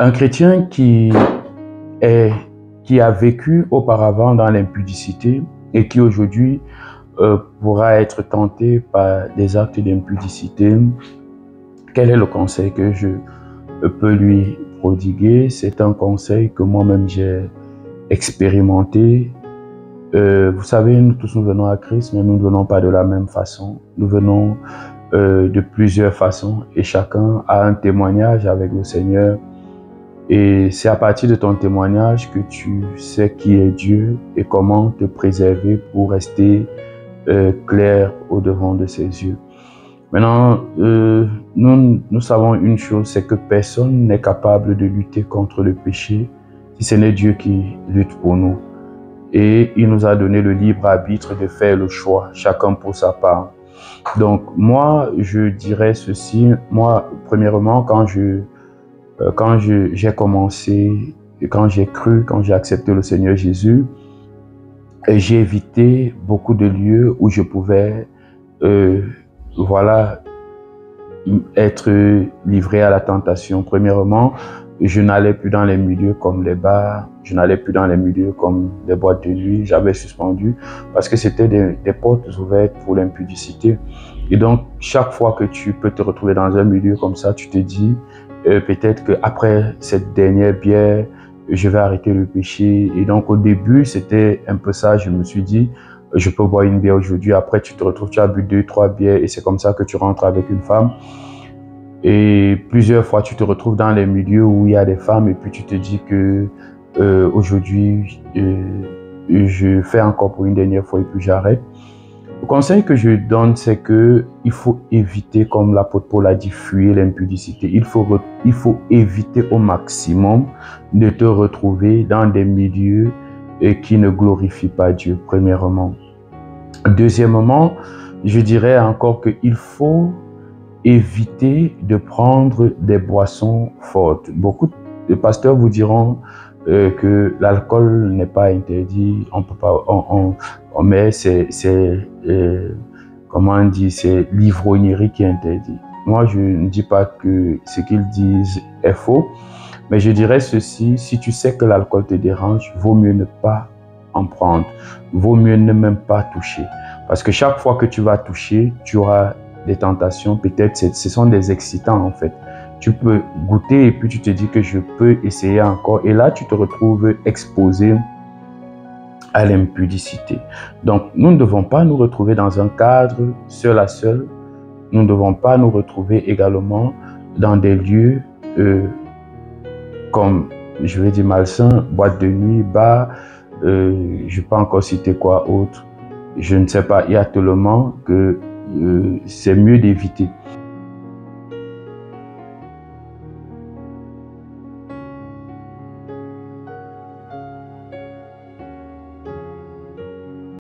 Un chrétien qui a vécu auparavant dans l'impudicité et qui aujourd'hui pourra être tenté par des actes d'impudicité, quel est le conseil que je peux lui prodiguer? C'est un conseil que moi-même j'ai expérimenté. Vous savez, nous tous nous venons à Christ, mais nous ne venons pas de la même façon. Nous venons de plusieurs façons et chacun a un témoignage avec le Seigneur. Et c'est à partir de ton témoignage que tu sais qui est Dieu et comment te préserver pour rester clair au-devant de ses yeux. Maintenant, nous savons une chose, c'est que personne n'est capable de lutter contre le péché si ce n'est Dieu qui lutte pour nous. Et il nous a donné le libre arbitre de faire le choix, chacun pour sa part. Donc moi, je dirais ceci. Moi, premièrement, quand j'ai commencé, quand j'ai cru, quand j'ai accepté le Seigneur Jésus, j'ai évité beaucoup de lieux où je pouvais être livré à la tentation. Premièrement, je n'allais plus dans les milieux comme les bars, je n'allais plus dans les milieux comme les boîtes de nuit, j'avais suspendu parce que c'était des portes ouvertes pour l'impudicité. Et donc, chaque fois que tu peux te retrouver dans un milieu comme ça, tu te dis peut-être qu'après cette dernière bière, je vais arrêter le péché. Et donc, au début, c'était un peu ça, je me suis dit, je peux boire une bière aujourd'hui, après tu te retrouves, tu as bu 2-3 bières et c'est comme ça que tu rentres avec une femme. Et plusieurs fois, tu te retrouves dans les milieux où il y a des femmes et puis tu te dis que aujourd'hui, je fais encore pour une dernière fois et puis j'arrête. Le conseil que je donne, c'est que il faut éviter, comme l'apôtre Paul a dit, fuir l'impudicité. Il faut éviter au maximum de te retrouver dans des milieux qui ne glorifient pas Dieu, premièrement. Deuxièmement, je dirais encore qu'il faut éviter de prendre des boissons fortes. Beaucoup de pasteurs vous diront que l'alcool n'est pas interdit, on peut pas, mais comment on dit, c'est l'ivrognerie qui est interdit. Moi, je ne dis pas que ce qu'ils disent est faux, mais je dirais ceci: si tu sais que l'alcool te dérange, vaut mieux ne pas en prendre, vaut mieux ne même pas toucher, parce que chaque fois que tu vas toucher, tu auras des tentations, peut-être ce sont des excitants en fait. Tu peux goûter et puis tu te dis que je peux essayer encore et là tu te retrouves exposé à l'impudicité. Donc nous ne devons pas nous retrouver dans un cadre seul à seul, nous ne devons pas nous retrouver également dans des lieux comme, je vais dire, malsains, boîte de nuit, bar, je ne vais pas encore citer quoi autre, je ne sais pas, il y a tellement que c'est mieux d'éviter.